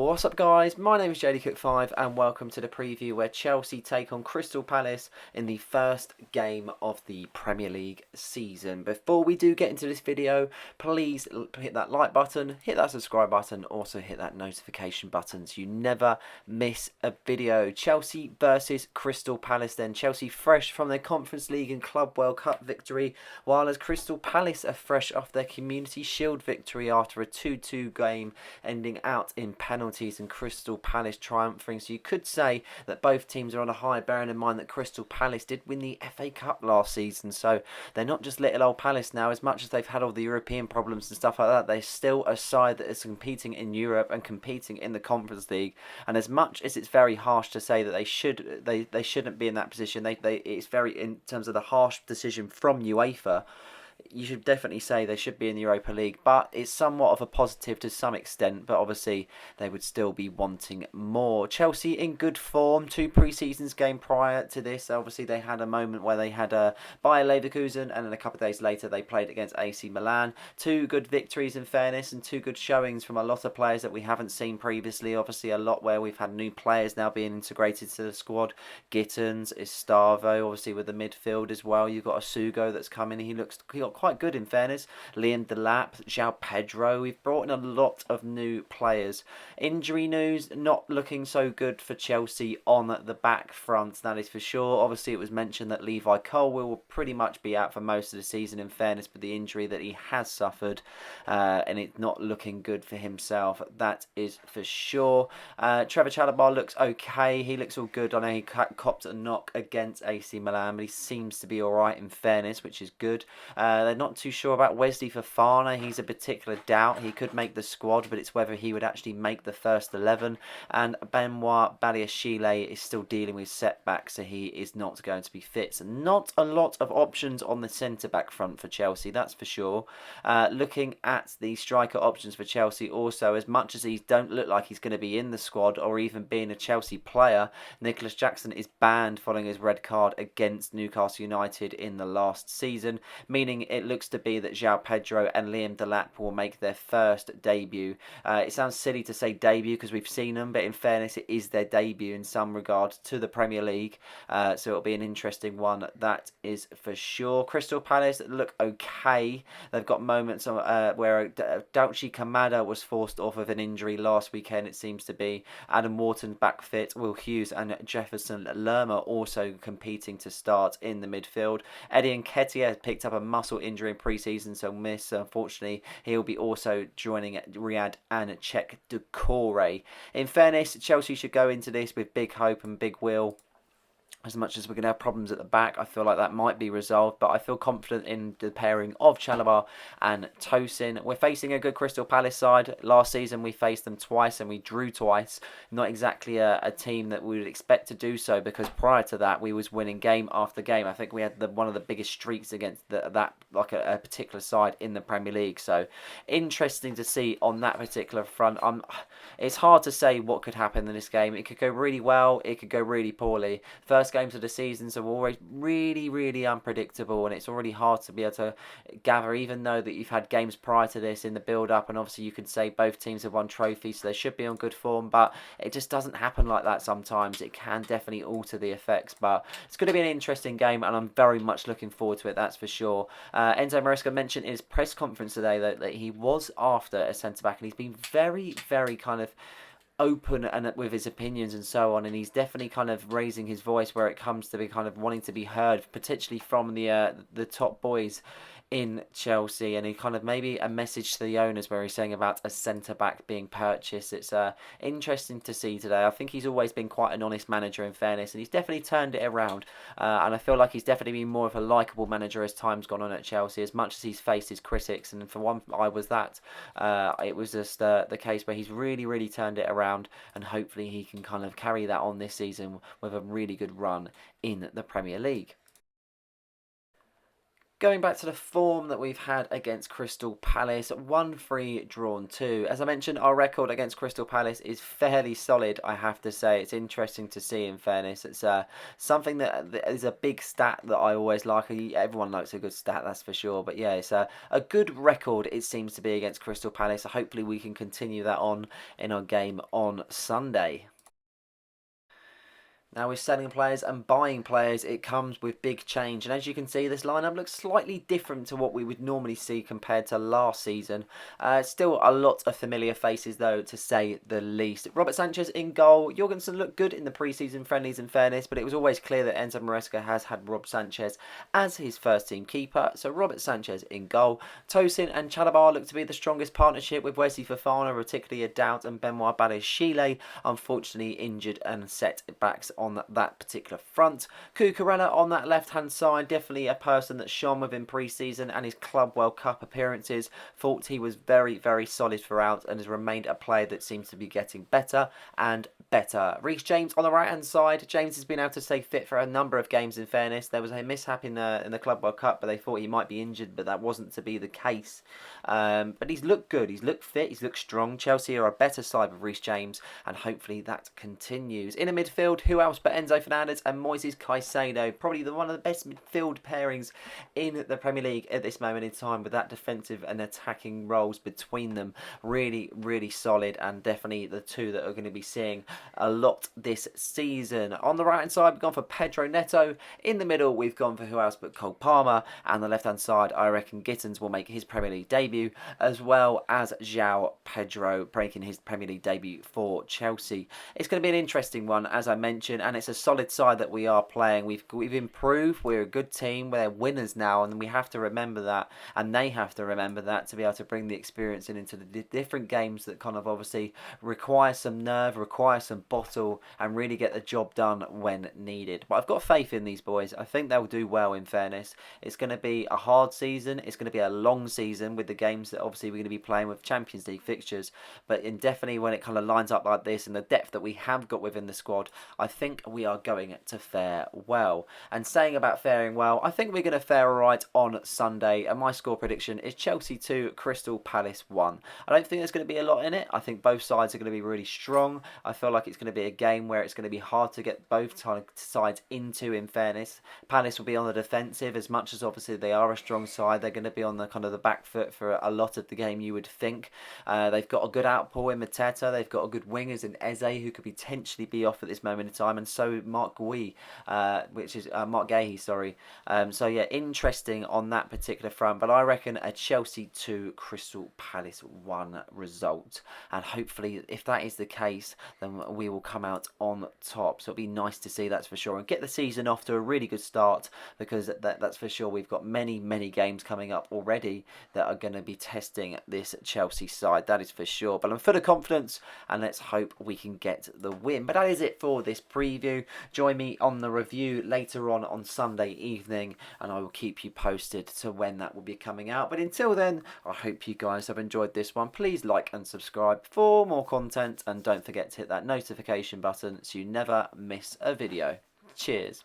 What's up guys, my name is JDCook5 and welcome to the preview where Chelsea take on Crystal Palace in the first game of the Premier League season. Before we do get into this video, please hit that like button, hit that subscribe button, also hit that notification button so you never miss a video. Chelsea versus Crystal Palace then. Chelsea fresh from their Conference League and Club World Cup victory, while as Crystal Palace are fresh off their Community Shield victory after a 2-2 game ending out in penalties and Crystal Palace triumphing. So you could say that both teams are on a high, bearing in mind that Crystal Palace did win the FA Cup last season, so they're not just little old Palace now. As much as they've had all the European problems and stuff like that, they're still a side that is competing in Europe and competing in the Conference League. And as much as it's very harsh to say that they shouldn't be in that position, it's very, in terms of the harsh decision from UEFA, you should definitely say they should be in the Europa League, but it's somewhat of a positive to some extent, but obviously they would still be wanting more. Chelsea in good form, 2 pre-seasons game prior to this. Obviously they had a moment where they had a Bayer Leverkusen, and then a couple of days later they played against AC Milan. 2 good victories in fairness, and 2 good showings from a lot of players that we haven't seen previously. Obviously a lot where we've had new players now being integrated to the squad. Gittins, Estavo, obviously with the midfield as well. You've got Asugo that's come in. He got quite good in fairness. Liam Delap, João Pedro. We've brought in a lot of new players. Injury news, not looking so good for Chelsea on the back front, that is for sure. Obviously it was mentioned that Levi Colwill will pretty much be out for most of the season in fairness with the injury that he has suffered, and it's not looking good for himself, that is for sure. Trevor Chalobah looks okay. He looks all good. I know he copped a knock against AC Milan, but he seems to be alright in fairness, which is good. They're not too sure about Wesley Fofana. He's a particular doubt. He could make the squad, but it's whether he would actually make the first 11. And Benoit Badiashile is still dealing with setbacks, so he is not going to be fit. So not a lot of options on the centre-back front for Chelsea, that's for sure. Looking at the striker options for Chelsea also, as much as these don't look like he's going to be in the squad or even being a Chelsea player, Nicholas Jackson is banned following his red card against Newcastle United in the last season, meaning it looks to be that João Pedro and Liam Delap will make their first debut. It sounds silly to say debut because we've seen them, but in fairness it is their debut in some regard to the Premier League, so it'll be an interesting one, that is for sure. Crystal Palace look okay. They've got moments where Daichi Kamada was forced off of an injury last weekend, it seems to be. Adam Wharton back fit, Will Hughes and Jefferson Lerma also competing to start in the midfield. Eddie Nketiah picked up a muscle injury in pre-season, so miss. Unfortunately, he'll be also joining Riyad and Cheick Doucouré. In fairness, Chelsea should go into this with big hope and big will. As much as we're going to have problems at the back, I feel like that might be resolved, but I feel confident in the pairing of Chalobah and Tosin. We're facing a good Crystal Palace side. Last season we faced them twice and we drew twice. Not exactly a team that we would expect to do so, because prior to that we was winning game after game. I think we had one of the biggest streaks against that a particular side in the Premier League. So interesting to see on that particular front. It's hard to say what could happen in this game. It could go really well, it could go really poorly. First games of the seasons are always really unpredictable, and it's already hard to be able to gather, even though that you've had games prior to this in the build-up, and obviously you could say both teams have won trophies, so they should be on good form, but it just doesn't happen like that sometimes. It can definitely alter the effects, but it's going to be an interesting game, and I'm very much looking forward to it, that's for sure. Enzo Maresca mentioned in his press conference today that he was after a centre-back, and he's been very kind of open and with his opinions and so on, and he's definitely kind of raising his voice where it comes to be kind of wanting to be heard, particularly from the top boys in Chelsea, and he kind of maybe a message to the owners where he's saying about a centre-back being purchased. It's interesting to see today. I think he's always been quite an honest manager in fairness, and he's definitely turned it around, and I feel like he's definitely been more of a likeable manager as time's gone on at Chelsea, as much as he's faced his critics, and for one I was that. It was just the case where he's really turned it around, and hopefully he can kind of carry that on this season with a really good run in the Premier League. Going back to the form that we've had against Crystal Palace, 1-3 drawn 2. As I mentioned, our record against Crystal Palace is fairly solid, I have to say. It's interesting to see, in fairness. It's something that is a big stat that I always like. Everyone likes a good stat, that's for sure. But yeah, it's a good record, it seems to be, against Crystal Palace. Hopefully we can continue that on in our game on Sunday. Now with selling players and buying players, it comes with big change. And as you can see, this lineup looks slightly different to what we would normally see compared to last season. Still a lot of familiar faces, though, to say the least. Robert Sanchez in goal. Jorgensen looked good in the pre-season friendlies, in fairness, but it was always clear that Enzo Maresca has had Rob Sanchez as his first-team keeper. So Robert Sanchez in goal. Tosin and Chalabar look to be the strongest partnership, with Wesley Fofana particularly a doubt, and Benoit Badiashile unfortunately injured and setbacks on that particular front. Cucurella on that left-hand side, definitely a person that shone within pre-season and his Club World Cup appearances. Thought he was very, very solid throughout and has remained a player that seems to be getting better and better. Reece James on the right-hand side. James has been able to stay fit for a number of games, in fairness. There was a mishap in the Club World Cup, but they thought he might be injured, but that wasn't to be the case. But he's looked good. He's looked fit. He's looked strong. Chelsea are a better side with Reece James, and hopefully that continues. In a midfield, who else but Enzo Fernandez and Moises Caicedo? Probably one of the best midfield pairings in the Premier League at this moment in time, with that defensive and attacking roles between them. Really, really solid, and definitely the two that are going to be seeing a lot this season. On the right hand side, we've gone for Pedro Neto. In the middle, we've gone for who else but Cole Palmer. And the left hand side, I reckon Gittins will make his Premier League debut, as well as João Pedro breaking his Premier League debut for Chelsea. It's going to be an interesting one, as I mentioned, and it's a solid side that we are playing. We've improved. We're a good team. We're winners now, and we have to remember that, and they have to remember that, to be able to bring the experience into the different games that kind of obviously require some nerve, require some bottle, and really get the job done when needed. But I've got faith in these boys. I think they'll do well, in fairness. It's going to be a hard season. It's going to be a long season with the games that obviously we're going to be playing with Champions League fixtures. But definitely when it kind of lines up like this and the depth that we have got within the squad, I think we are going to fare well. And saying about faring well, I think we're going to fare alright on Sunday. And my score prediction is Chelsea 2, Crystal Palace 1. I don't think there's going to be a lot in it. I think both sides are going to be really strong. I feel like it's going to be a game where it's going to be hard to get both sides into, in fairness. Palace will be on the defensive, as much as obviously they are a strong side. They're going to be on the kind of the back foot for a lot of the game, you would think. They've got a good outpour in Mateta. They've got a good wingers in Eze, who could potentially be off at this moment in time, and so Mark Gui, Mark Gahey, sorry. So yeah, interesting on that particular front. But I reckon a Chelsea 2, Crystal Palace 1 result, and hopefully if that is the case, then we will come out on top. So it'll be nice to see, that's for sure, and get the season off to a really good start, because that's for sure. We've got many games coming up already that are going to be testing this Chelsea side, that is for sure. But I'm full of confidence, and let's hope we can get the win. But that is it for this preview. Join me on the review later on Sunday evening, and I will keep you posted to when that will be coming out. But until then, I hope you guys have enjoyed this one. Please like and subscribe for more content, and don't forget to hit that notification button so you never miss a video. Cheers.